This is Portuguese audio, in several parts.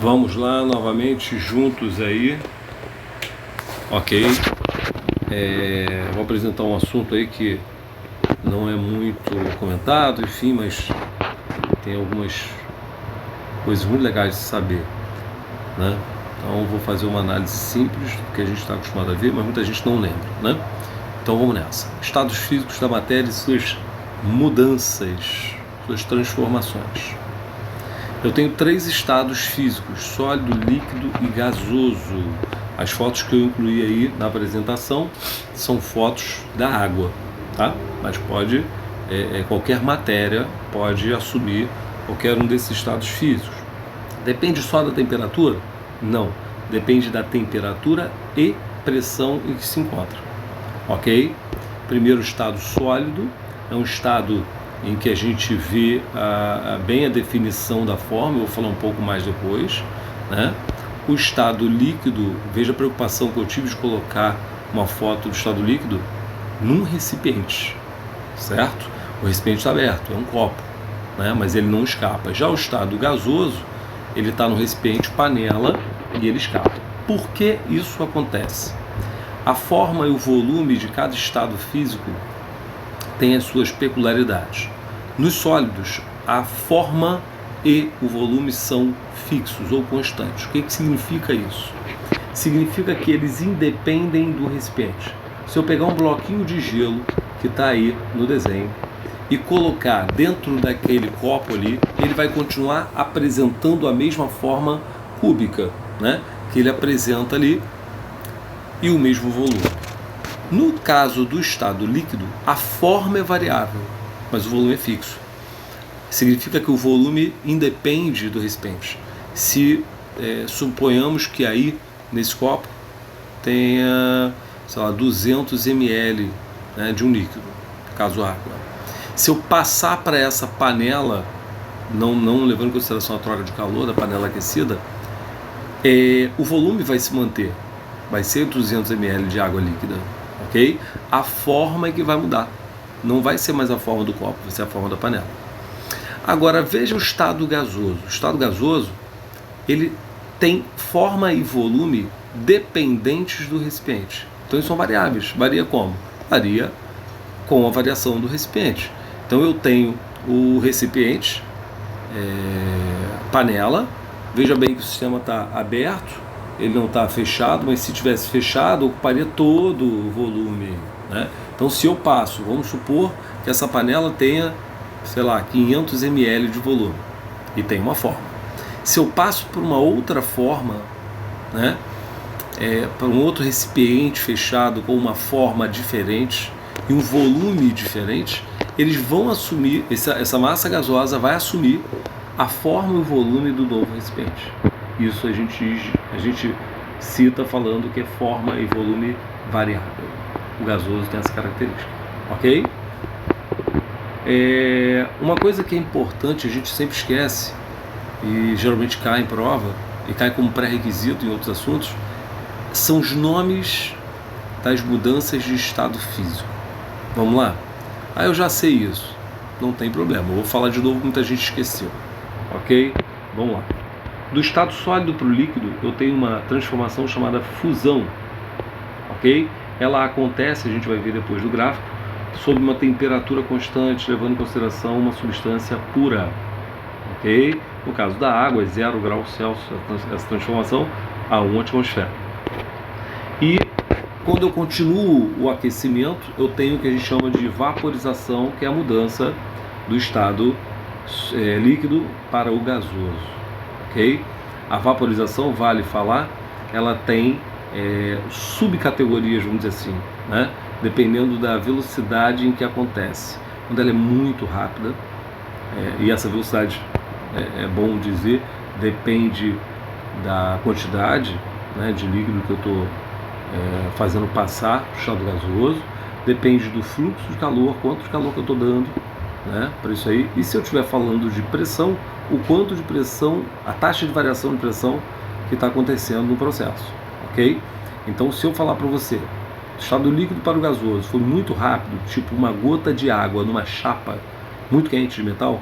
Vamos lá novamente juntos aí, ok? Vou apresentar um assunto aí que não é muito comentado, enfim, mas tem algumas coisas muito legais de saber, né? Então vou fazer uma análise simples do que a gente está acostumado a ver, mas muita gente não lembra, né? Então vamos nessa. Estados físicos da matéria e suas mudanças, suas transformações. Eu tenho 3 estados físicos: sólido, líquido e gasoso. As fotos que eu incluí aí na apresentação são fotos da água, tá? Mas pode, qualquer matéria pode assumir qualquer um desses estados físicos. Depende só da temperatura? Não. Depende da temperatura e pressão em que se encontra, ok? Primeiro estado, sólido, é um estado em que a gente vê bem a definição da forma, eu vou falar um pouco mais depois, né? O estado líquido, veja a preocupação que eu tive de colocar uma foto do estado líquido num recipiente, certo? O recipiente está aberto, é um copo, né? Mas ele não escapa. Já o estado gasoso, ele está no recipiente panela e ele escapa. Por que isso acontece? A forma e o volume de cada estado físico tem as suas peculiaridades. Nos sólidos, a forma e o volume são fixos ou constantes. O que significa isso? Significa que eles independem do recipiente. Se eu pegar um bloquinho de gelo que está aí no desenho e colocar dentro daquele copo ali, ele vai continuar apresentando a mesma forma cúbica, né, que ele apresenta ali, e o mesmo volume. No caso do estado líquido, a forma é variável, mas o volume é fixo. Significa que o volume independe do recipiente. Se suponhamos que aí, nesse copo, tenha, sei lá, 200 ml, né, de um líquido, no caso água. Se eu passar para essa panela, não levando em consideração a troca de calor da panela aquecida, o volume vai se manter, vai ser 200 ml de água líquida. Ok? A forma é que vai mudar. Não vai ser mais a forma do copo, vai ser a forma da panela. Agora veja o estado gasoso. O estado gasoso, ele tem forma e volume dependentes do recipiente. Então eles são variáveis. Varia como? Varia com a variação do recipiente. Então eu tenho o recipiente, panela. Veja bem que o sistema está aberto, ele não está fechado, mas se tivesse fechado, ocuparia todo o volume, né? Então, se eu passo, vamos supor que essa panela tenha, sei lá, 500 ml de volume e tem uma forma. Se eu passo por uma outra forma, né, para um outro recipiente fechado com uma forma diferente e um volume diferente, eles vão assumir, essa massa gasosa vai assumir a forma e o volume do novo recipiente. Isso a gente cita falando que é forma e volume variável. O gasoso tem essa característica, ok? Uma coisa que é importante, a gente sempre esquece, e geralmente cai em prova, e cai como pré-requisito em outros assuntos, são os nomes das mudanças de estado físico. Vamos lá? Eu já sei isso, não tem problema, eu vou falar de novo, muita gente esqueceu, ok? Vamos lá. Do estado sólido para o líquido, eu tenho uma transformação chamada fusão, ok? Ela acontece, a gente vai ver depois do gráfico, sob uma temperatura constante, levando em consideração uma substância pura, ok? No caso da água, é 0 graus Celsius essa transformação a 1 atmosfera. E quando eu continuo o aquecimento, eu tenho o que a gente chama de vaporização, que é a mudança do estado líquido para o gasoso. Okay? A vaporização, vale falar, ela tem subcategorias, vamos dizer assim, né? Dependendo da velocidade em que acontece. Quando ela é muito rápida, e essa velocidade, é bom dizer, depende da quantidade, né, de líquido que eu estou fazendo passar para o estado gasoso, depende do fluxo de calor, quanto de calor que eu estou dando, né, para isso aí. E se eu estiver falando de pressão, o quanto de pressão, a taxa de variação de pressão que está acontecendo no processo, ok? Então, se eu falar para você, o estado líquido para o gasoso foi muito rápido, tipo uma gota de água numa chapa muito quente de metal,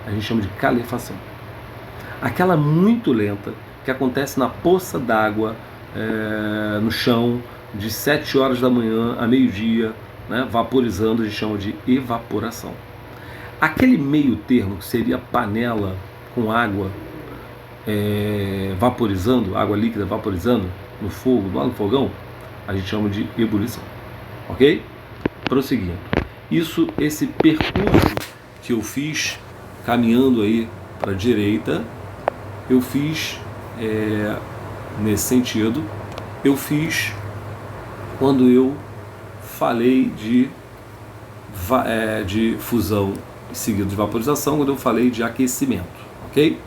a gente chama de calefação. Aquela muito lenta, que acontece na poça d'água, no chão, de 7 horas da manhã a meio-dia, né, vaporizando, a gente chama de evaporação. Aquele meio termo, que seria panela com água vaporizando, água líquida vaporizando no fogo, lá no fogão, a gente chama de ebulição. Ok? Prosseguindo. Esse percurso que eu fiz, caminhando aí para a direita, eu fiz nesse sentido, eu fiz quando eu falei de fusão seguido de vaporização, quando eu falei de aquecimento, ok?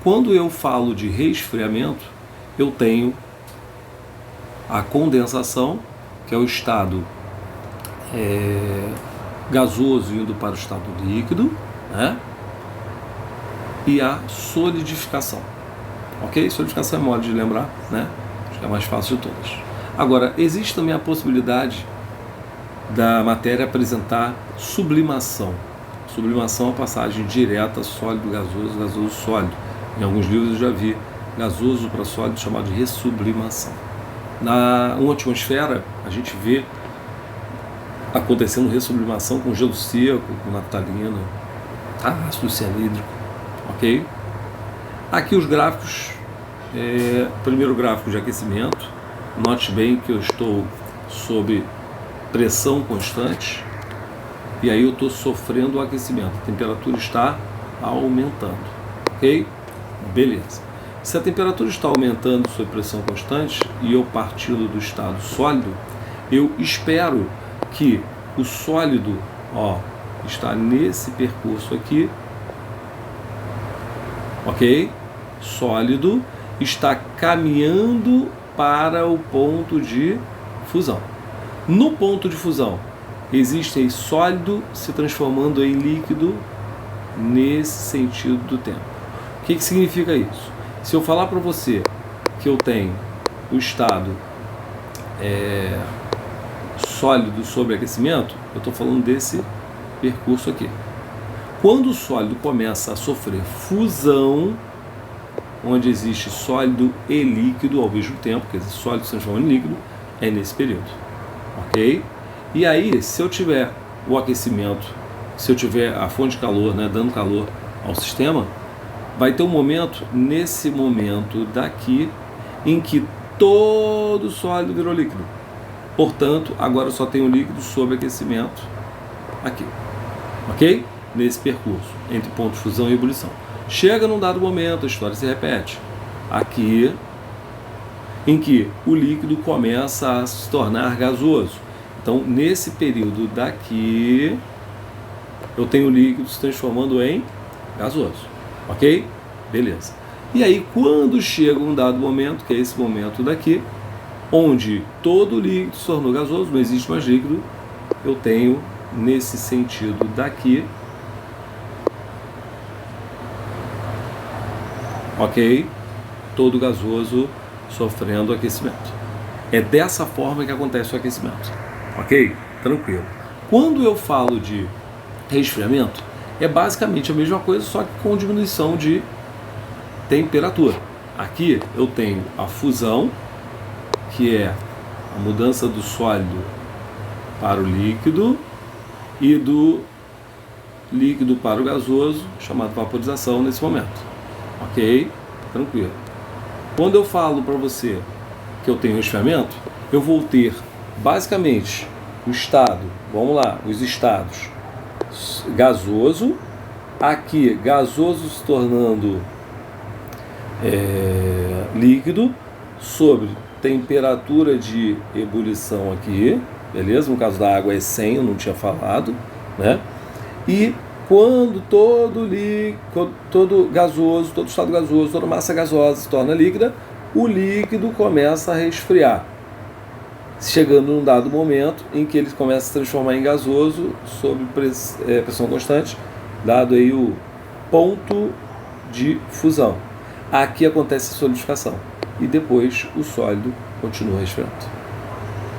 Quando eu falo de resfriamento, eu tenho a condensação, que é o estado gasoso indo para o estado líquido, né? E a solidificação, ok? Solidificação é modo de lembrar, né? Acho que é a mais fácil de todas. Agora, existe também a possibilidade da matéria apresentar sublimação. Sublimação é a passagem direta sólido, gasoso, gasoso, sólido. Em alguns livros eu já vi gasoso para sólido chamado de ressublimação. Na atmosfera, a gente vê acontecendo ressublimação com gelo seco, com naftalina, ácido cianídrico, ok? Aqui os gráficos, primeiro gráfico de aquecimento, note bem que eu estou sob pressão constante, e aí eu estou sofrendo o aquecimento, a temperatura está aumentando, ok? Beleza. Se a temperatura está aumentando sob pressão constante e eu partindo do estado sólido, eu espero que o sólido, está nesse percurso aqui, ok? Sólido está caminhando para o ponto de fusão. No ponto de fusão, existe sólido se transformando em líquido nesse sentido do tempo. O que significa isso? Se eu falar para você que eu tenho o estado sólido sob aquecimento, eu estou falando desse percurso aqui. Quando o sólido começa a sofrer fusão, onde existe sólido e líquido ao mesmo tempo, quer dizer, sólido se transforma em líquido, é nesse período, ok? E aí, se eu tiver o aquecimento, se eu tiver a fonte de calor, né, dando calor ao sistema, vai ter um momento, nesse momento daqui, em que todo sólido virou líquido. Portanto, agora eu só tenho líquido sob aquecimento aqui, ok? Nesse percurso, entre ponto de fusão e ebulição. Chega num dado momento, a história se repete. Aqui, em que o líquido começa a se tornar gasoso. Então, nesse período daqui, eu tenho o líquido se transformando em gasoso. Ok? Beleza. E aí, quando chega um dado momento, que é esse momento daqui, onde todo líquido se tornou gasoso, não existe mais líquido, eu tenho, nesse sentido daqui, ok? Todo gasoso sofrendo aquecimento. É dessa forma que acontece o aquecimento. Ok? Tranquilo. Quando eu falo de resfriamento, é basicamente a mesma coisa, só que com diminuição de temperatura. Aqui eu tenho a fusão, que é a mudança do sólido para o líquido e do líquido para o gasoso, chamado vaporização nesse momento. Ok? Tranquilo. Quando eu falo para você que eu tenho resfriamento, eu vou ter basicamente o estado, vamos lá, os estados gasoso, aqui gasoso se tornando líquido, sobre temperatura de ebulição aqui, beleza? No caso da água é 100, eu não tinha falado, né? E quando todo gasoso, todo estado gasoso, toda massa gasosa se torna líquida, o líquido começa a resfriar, chegando num dado momento em que ele começa a se transformar em gasoso sob pressão constante, dado aí o ponto de fusão. Aqui acontece a solidificação e depois o sólido continua resfriando.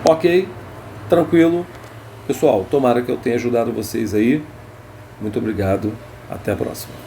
Ok? Tranquilo? Pessoal, tomara que eu tenha ajudado vocês aí. Muito obrigado. Até a próxima.